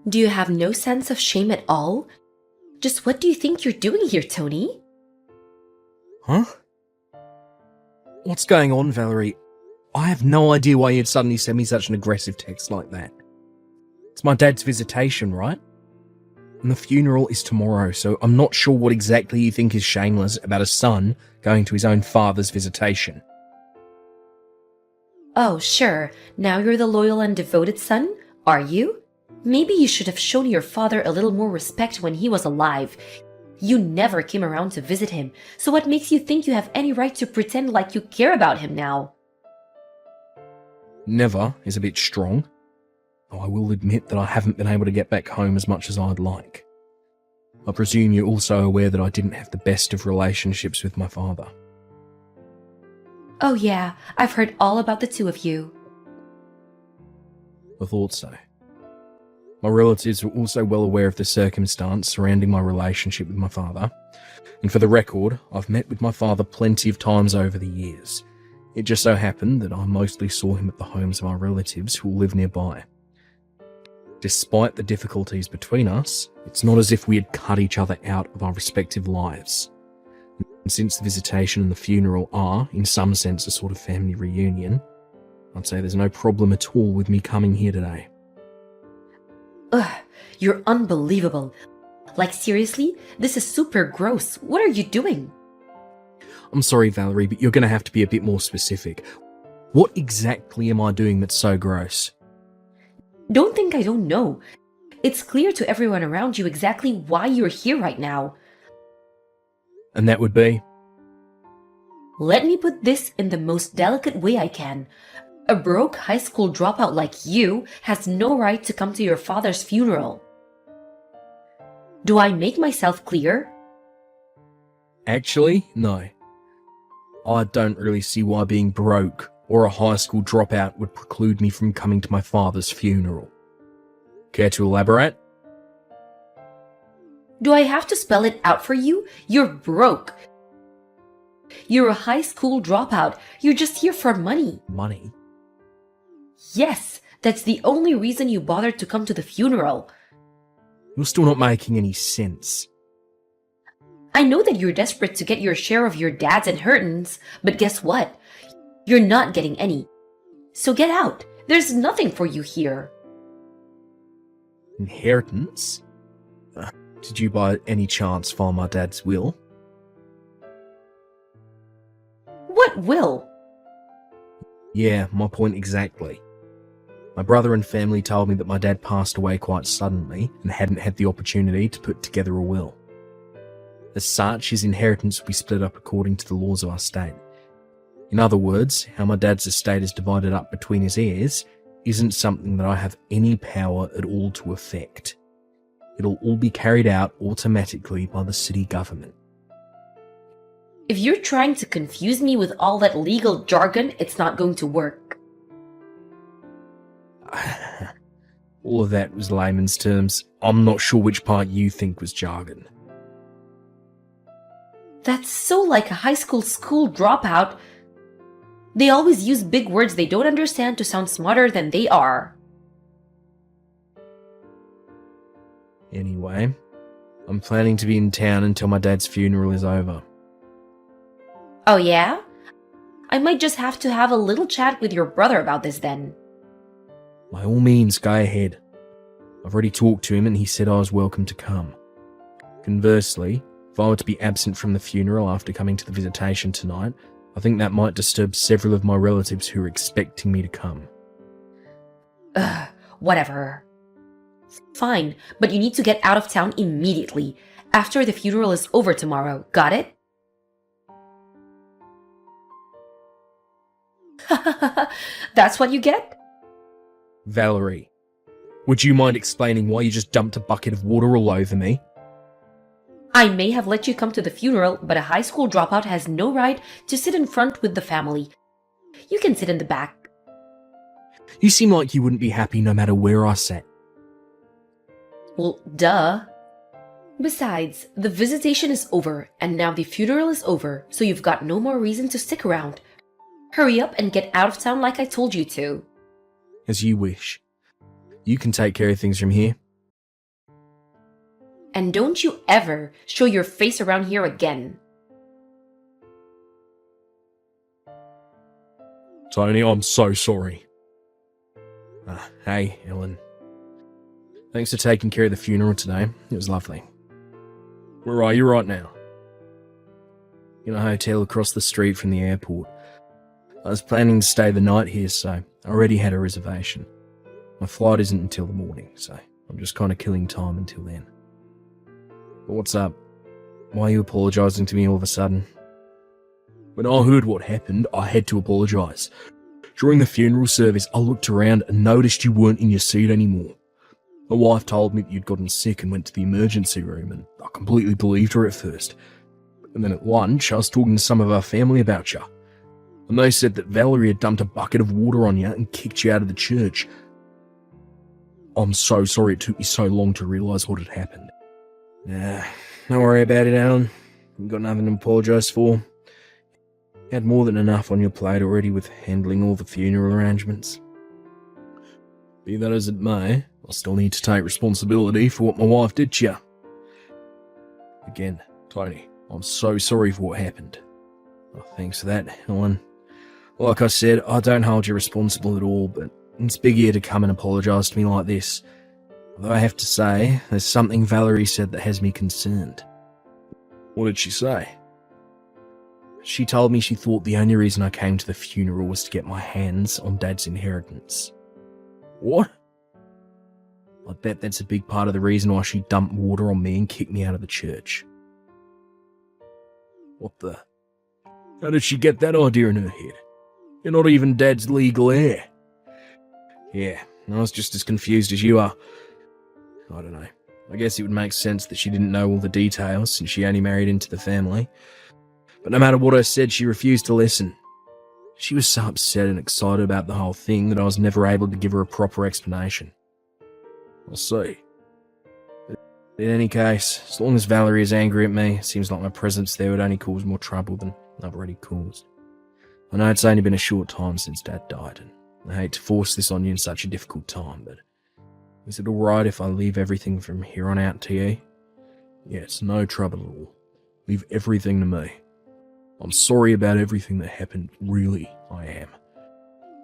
Do you have no sense of shame at all? Just what do you think you're doing here, Tony? Huh? What's going on, Valerie? I have no idea why you'd suddenly send me such an aggressive text like that. It's my dad's visitation, right? And the funeral is tomorrow, so I'm not sure what exactly you think is shameless about a son going to his own father's visitation. Oh, sure. Now you're the loyal and devoted son, are you? Maybe you should have shown your father a little more respect when he was alive. You never came around to visit him, so what makes you think you have any right to pretend like you care about him now? Never is a bit strong. Though I will admit that I haven't been able to get back home as much as I'd like. I presume you're also aware that I didn't have the best of relationships with my father. Oh yeah, I've heard all about the two of you. I thought so. My relatives were also well aware of the circumstance surrounding my relationship with my father, and for the record, I've met with my father plenty of times over the years. It just so happened that I mostly saw him at the homes of our relatives who live nearby. Despite the difficulties between us, it's not as if we had cut each other out of our respective lives. And since the visitation and the funeral are, in some sense, a sort of family reunion, I'd say there's no problem at all with me coming here today. Ugh, you're unbelievable. Like seriously, this is super gross. What are you doing? I'm sorry, Valerie, but you're going to have to be a bit more specific. What exactly am I doing that's so gross? Don't think I don't know. It's clear to everyone around you exactly why you're here right now. And that would be? Let me put this in the most delicate way I can. A broke high school dropout like you has no right to come to your father's funeral. Do I make myself clear? Actually, no. I don't really see why being broke or a high school dropout would preclude me from coming to my father's funeral. Care to elaborate? Do I have to spell it out for you? You're broke. You're a high school dropout. You're just here for money. Money? Yes, that's the only reason you bothered to come to the funeral. You're still not making any sense. I know that you're desperate to get your share of your dad's inheritance, but guess what? You're not getting any. So get out. There's nothing for you here. Inheritance? Did you by any chance find my dad's will? What will? Yeah, my point exactly. My brother and family told me that my dad passed away quite suddenly and hadn't had the opportunity to put together a will. As such, his inheritance will be split up according to the laws of our state. In other words, how my dad's estate is divided up between his heirs isn't something that I have any power at all to affect. It'll all be carried out automatically by the city government. If you're trying to confuse me with all that legal jargon, it's not going to work. All of that was layman's terms. I'm not sure which part you think was jargon. That's so like a high school dropout. They always use big words they don't understand to sound smarter than they are. Anyway, I'm planning to be in town until my dad's funeral is over. Oh yeah? I might just have to have a little chat with your brother about this then. By all means, go ahead. I've already talked to him and he said I was welcome to come. Conversely, if I were to be absent from the funeral after coming to the visitation tonight, I think that might disturb several of my relatives who are expecting me to come. Ugh, whatever. Fine, but you need to get out of town immediately, after the funeral is over tomorrow, got it? That's what you get? Valerie, would you mind explaining why you just dumped a bucket of water all over me? I may have let you come to the funeral, but a high school dropout has no right to sit in front with the family. You can sit in the back. You seem like you wouldn't be happy no matter where I sat. Well, duh. Besides, the visitation is over, and now the funeral is over, so you've got no more reason to stick around. Hurry up and get out of town like I told you to. As you wish. You can take care of things from here. And don't you ever show your face around here again. Tony, I'm so sorry. Hey, Ellen. Thanks for taking care of the funeral today. It was lovely. Where are you right now? In a hotel across the street from the airport. I was planning to stay the night here, so I already had a reservation. My flight isn't until the morning, so I'm just kind of killing time until then. But what's up? Why are you apologising to me all of a sudden? When I heard what happened, I had to apologise. During the funeral service, I looked around and noticed you weren't in your seat anymore. My wife told me that you'd gotten sick and went to the emergency room, and I completely believed her at first. And then at lunch, I was talking to some of our family about you. And they said that Valerie had dumped a bucket of water on you and kicked you out of the church. I'm so sorry it took me so long to realise what had happened. Don't worry about it, Alan. You've got nothing to apologise for. You had more than enough on your plate already with handling all the funeral arrangements. Be that as it may, I still need to take responsibility for what my wife did to you. Again, Tony, I'm so sorry for what happened. Oh, thanks for that, Ellen. Like I said, I don't hold you responsible at all, but it's big of you to come and apologise to me like this. Although I have to say, there's something Valerie said that has me concerned. What did she say? She told me she thought the only reason I came to the funeral was to get my hands on Dad's inheritance. What? I bet that's a big part of the reason why she dumped water on me and kicked me out of the church. What the? How did she get that idea in her head? You're not even Dad's legal heir. Yeah, I was just as confused as you are. I don't know. I guess it would make sense that she didn't know all the details since she only married into the family. But no matter what I said, she refused to listen. She was so upset and excited about the whole thing that I was never able to give her a proper explanation. I'll see. But in any case, as long as Valerie is angry at me, it seems like my presence there would only cause more trouble than I've already caused. I know it's only been a short time since Dad died, and I hate to force this on you in such a difficult time, but is it alright if I leave everything from here on out to you? Yes, no trouble at all. Leave everything to me. I'm sorry about everything that happened, really, I am.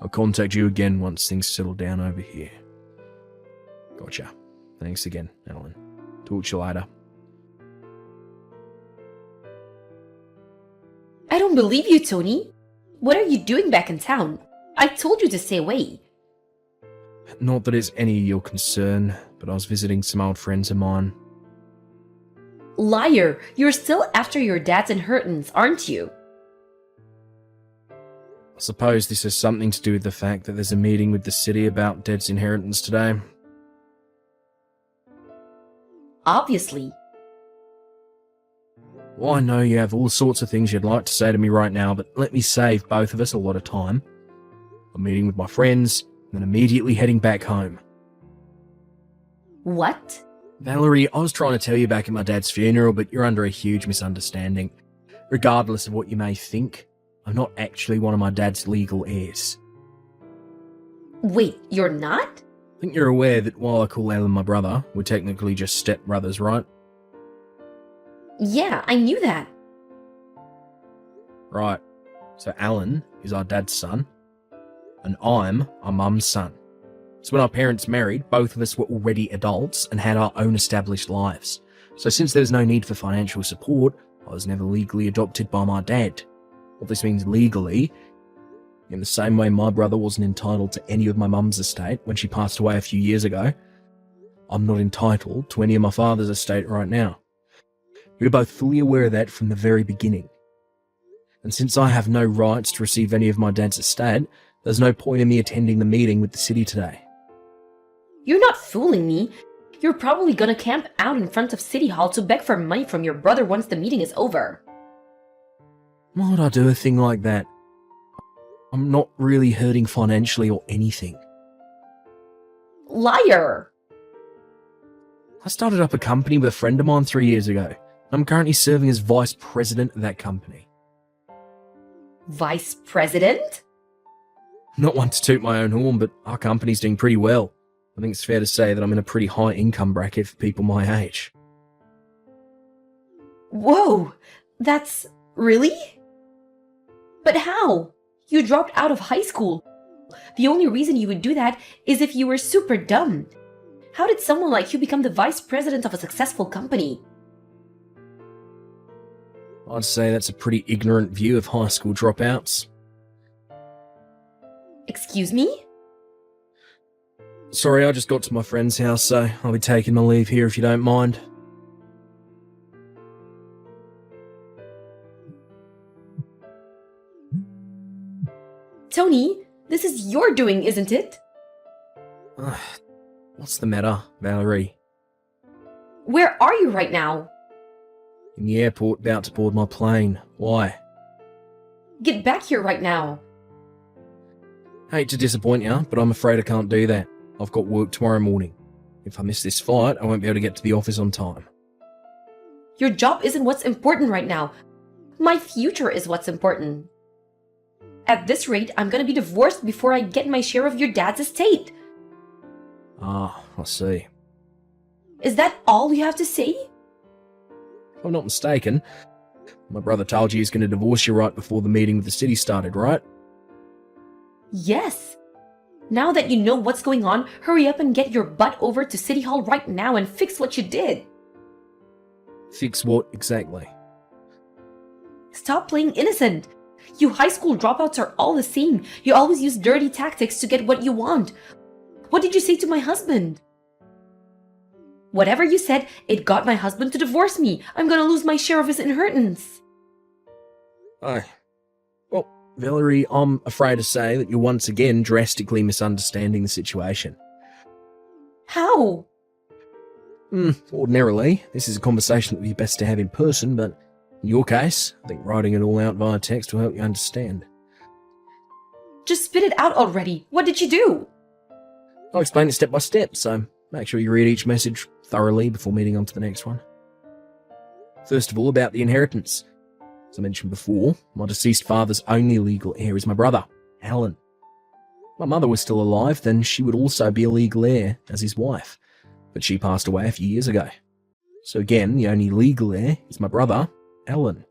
I'll contact you again once things settle down over here. Gotcha. Thanks again, Alan. Talk to you later. I don't believe you, Tony. What are you doing back in town? I told you to stay away. Not that it's any of your concern, but I was visiting some old friends of mine. Liar! You're still after your dad's inheritance, aren't you? I suppose this has something to do with the fact that there's a meeting with the city about Dad's inheritance today. Obviously. Well, I know you have all sorts of things you'd like to say to me right now, but let me save both of us a lot of time. I'm meeting with my friends, and then immediately heading back home. What? Valerie, I was trying to tell you back at my dad's funeral, but you're under a huge misunderstanding. Regardless of what you may think, I'm not actually one of my dad's legal heirs. Wait, you're not? I think you're aware that while I call Alan my brother, we're technically just stepbrothers, right? Yeah, I knew that. Right. So Alan is our dad's son, and I'm our mum's son. So when our parents married, both of us were already adults and had our own established lives. So since there's no need for financial support, I was never legally adopted by my dad. What this means legally, in the same way my brother wasn't entitled to any of my mum's estate when she passed away a few years ago, I'm not entitled to any of my father's estate right now. We were both fully aware of that from the very beginning. And since I have no rights to receive any of my dad's estate, there's no point in me attending the meeting with the city today. You're not fooling me. You're probably gonna camp out in front of City Hall to beg for money from your brother once the meeting is over. Why would I do a thing like that? I'm not really hurting financially or anything. Liar! I started up a company with a friend of mine 3 years ago. I'm currently serving as vice president of that company. Vice president? Not one to toot my own horn, but our company's doing pretty well. I think it's fair to say that I'm in a pretty high income bracket for people my age. Whoa! That's... really? But how? You dropped out of high school. The only reason you would do that is if you were super dumb. How did someone like you become the vice president of a successful company? I'd say that's a pretty ignorant view of high school dropouts. Excuse me? Sorry, I just got to my friend's house, so I'll be taking my leave here if you don't mind. Tony, this is your doing, isn't it? What's the matter, Valerie? Where are you right now? In the airport, about to board my plane. Why? Get back here right now. Hate to disappoint you, but I'm afraid I can't do that. I've got work tomorrow morning. If I miss this flight, I won't be able to get to the office on time. Your job isn't what's important right now. My future is what's important. At this rate, I'm gonna be divorced before I get my share of your dad's estate. Ah, I see. Is that all you have to say? If I'm not mistaken, my brother told you he's going to divorce you right before the meeting with the city started, right? Yes. Now that you know what's going on, hurry up and get your butt over to City Hall right now and fix what you did. Fix what exactly? Stop playing innocent. You high school dropouts are all the same. You always use dirty tactics to get what you want. What did you say to my husband? Whatever you said, it got my husband to divorce me. I'm gonna lose my share of his inheritance. Well, Valerie, I'm afraid to say that you're once again drastically misunderstanding the situation. How? Ordinarily, this is a conversation that would be best to have in person, but in your case, I think writing it all out via text will help you understand. Just spit it out already. What did you do? I'll explain it step by step, so make sure you read each message thoroughly before moving on to the next one. First of all, about the inheritance. As I mentioned before, my deceased father's only legal heir is my brother, Alan. If my mother was still alive, then she would also be a legal heir as his wife, but she passed away a few years ago. So again, the only legal heir is my brother, Alan.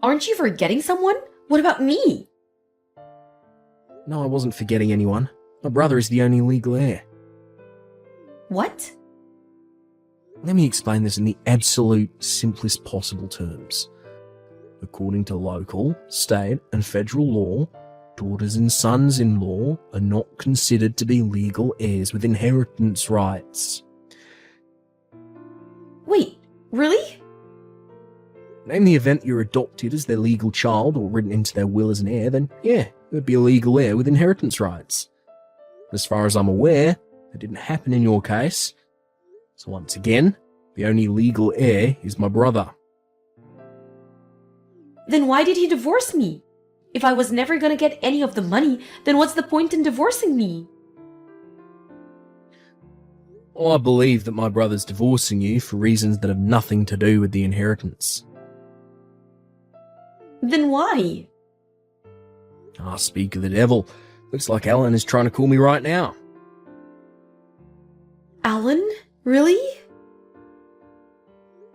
Aren't you forgetting someone? What about me? No, I wasn't forgetting anyone. My brother is the only legal heir. What? Let me explain this in the absolute simplest possible terms. According to local, state, and federal law, daughters and sons-in-law are not considered to be legal heirs with inheritance rights. Wait, really? Name the event you're adopted as their legal child or written into their will as an heir, then yeah, it would be a legal heir with inheritance rights. As far as I'm aware, that didn't happen in your case. So once again, the only legal heir is my brother. Then why did he divorce me? If I was never gonna get any of the money, then what's the point in divorcing me? Well, I believe that my brother's divorcing you for reasons that have nothing to do with the inheritance. Then why? Ah, speak of the devil. Looks like Alan is trying to call me right now. Alan? Really?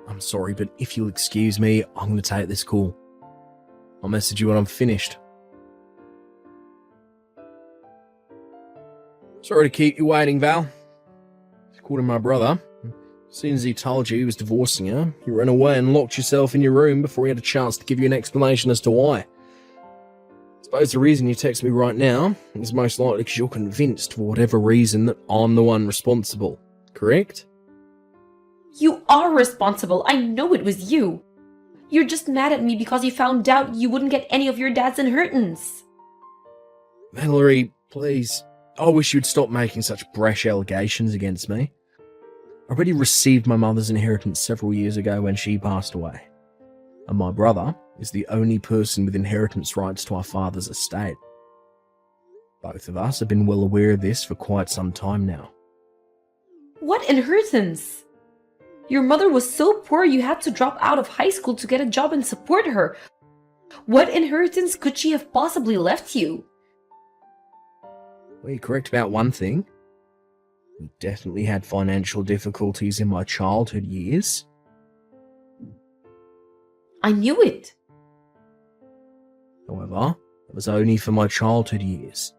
I'm sorry, but if you'll excuse me, I'm going to take this call. I'll message you when I'm finished. Sorry to keep you waiting, Val. According to my brother, as soon as he told you he was divorcing you, you ran away and locked yourself in your room before he had a chance to give you an explanation as to why. I suppose the reason you text me right now is most likely because you're convinced, for whatever reason, that I'm the one responsible. Correct? You are responsible. I know it was you. You're just mad at me because you found out you wouldn't get any of your dad's inheritance. Valerie, please. I wish you'd stop making such brash allegations against me. I already received my mother's inheritance several years ago when she passed away. And my brother is the only person with inheritance rights to our father's estate. Both of us have been well aware of this for quite some time now. What inheritance? Your mother was so poor you had to drop out of high school to get a job and support her. What inheritance could she have possibly left you? Well, you're correct about one thing. We definitely had financial difficulties in my childhood years. I knew it. However, it was only for my childhood years.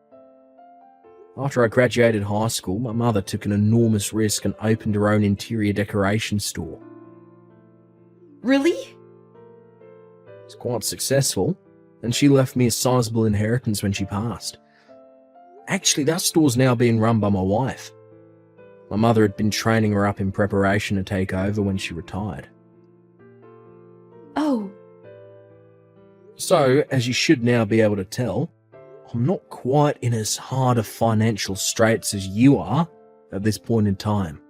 After I graduated high school, my mother took an enormous risk and opened her own interior decoration store. Really? It was quite successful, and she left me a sizable inheritance when she passed. Actually, that store's now being run by my wife. My mother had been training her up in preparation to take over when she retired. Oh, So, as you should now be able to tell, I'm not quite in as hard of financial straits as you are at this point in time.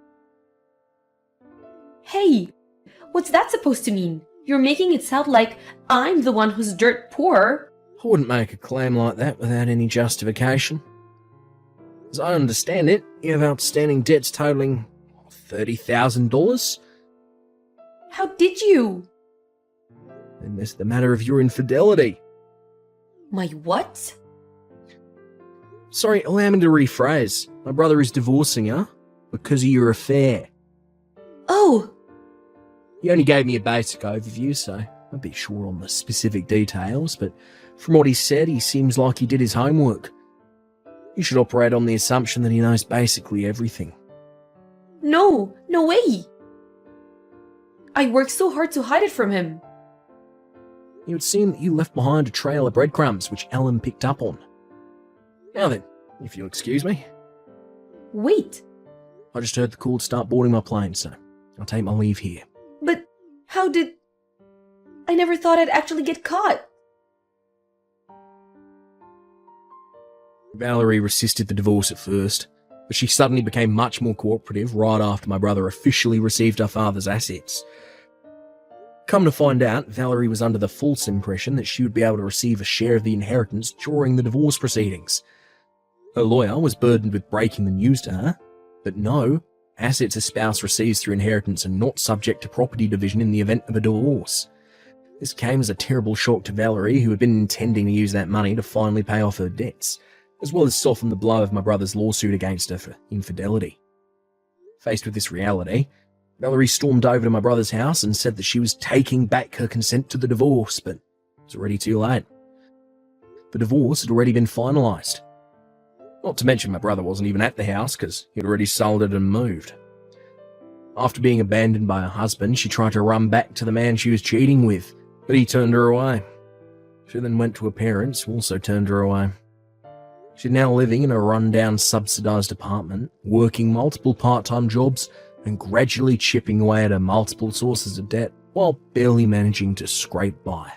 hey, what's that supposed to mean? You're making it sound like I'm the one who's dirt poor. I wouldn't make a claim like that without any justification. As I understand it, you have outstanding debts totaling $30,000. How did you? Then there's the matter of your infidelity. My what? Sorry, allow me to rephrase. My brother is divorcing her because of your affair. Oh, He only gave me a basic overview, so I'm a bit short on the specific details, but from what he said, he seems like he did his homework. You should operate on the assumption that he knows basically everything. no way. I worked so hard to hide it from him. It would seem that you left behind a trail of breadcrumbs which Ellen picked up on. Now then, if you'll excuse me, Wait, I just heard the call to start boarding my plane, so I'll take my leave here. but how did... I never thought I'd actually get caught. Valerie resisted the divorce at first, but she suddenly became much more cooperative right after my brother officially received her father's assets. Come to find out, Valerie was under the false impression that she would be able to receive a share of the inheritance during the divorce proceedings. Her lawyer was burdened with breaking the news to her, but no, assets a spouse receives through inheritance are not subject to property division in the event of a divorce. This came as a terrible shock to Valerie, who had been intending to use that money to finally pay off her debts, as well as soften the blow of my brother's lawsuit against her for infidelity. Faced with this reality, Valerie stormed over to my brother's house and said that she was taking back her consent to the divorce, but it was already too late. The divorce had already been finalised. Not to mention my brother wasn't even at the house because he'd already sold it and moved. After being abandoned by her husband, she tried to run back to the man she was cheating with, but he turned her away. She then went to her parents, who also turned her away. She's now living in a run-down, subsidised apartment, working multiple part-time jobs, and gradually chipping away at her multiple sources of debt, while barely managing to scrape by.